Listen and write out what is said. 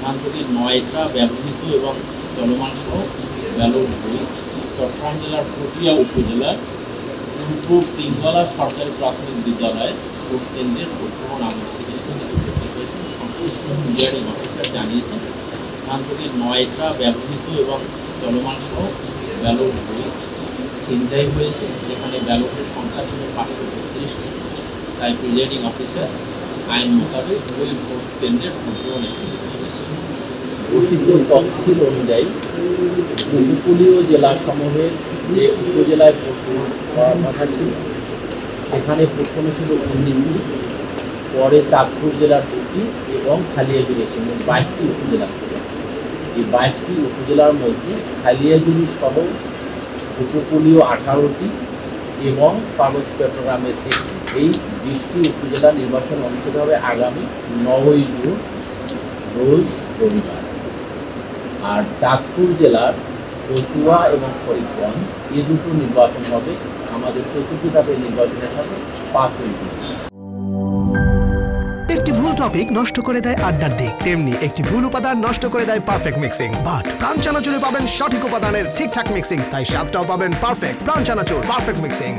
ধানতলির নয়টা ব্যবহৃত এবং চলমান সহ ব্যালট বই চট্টগ্রাম জেলার পটিয়া উপজেলার পূর্ব পিঙ্গলা সরকারি প্রাথমিক বিদ্যালয় ভোট কেন্দ্রের ভোট গ্রহণ আমল থেকে স্থগিত করতে হয়েছে। সংশ্লিষ্ট রিটার্নিং অফিসার জানিয়েছেন, ধানতলির নয়টা ব্যবহৃত এবং চলমান সহ ব্যালট বই ছিনতাই হয়েছে, যেখানে ব্যালটের সংখ্যা ছিল 532। তাই প্রিজাইডিং অফিসার আইন মোতাবেক ওই ভোট কেন্দ্রের ভোট গ্রহণ স্থগিত করেছে। ঘোষিত তফসিল অনুযায়ী উপকূলীয় জেলাসমূহের যে উপজেলায় ভোট গ্রহণ করার কথা ছিল, সেখানে প্রথমে ছিল 19টি, পরে চাঁদপুর জেলার 2টি এবং খালিয়াজুড়ি একটি, মোট 22টি উপজেলা ছিল। এই 22টি উপজেলার মধ্যে খালিয়াজুড়ি সহ উপকূলীয় 18টি এবং পার্বত্য চট্টগ্রামের এই 20টি উপজেলা নির্বাচন অনুষ্ঠিত হবে আগামী 9ই জুন রোজ রবিবার। আর চাঁদপুর জেলার কচুয়া এবং ফরিদগঞ্জ এই দুটো নির্বাচন হবে আমাদের চতুর্থ ধাপের নির্বাচনের সাথে 5ই জুন। একটি ভুল টপিক নষ্ট করে দেয় আড্ডার দিক, তেমনি একটি ভুল উপাদান নষ্ট করে দেয় পারফেক্ট মিক্সিং। বাট প্রাণ চানাচুরে পাবেন সঠিক উপাদানের ঠিকঠাক মিক্সিং, তাই স্বাদটাও পাবেন পারফেক্ট। প্রাণ চানাচুর পারফেক্ট মিক্সিং।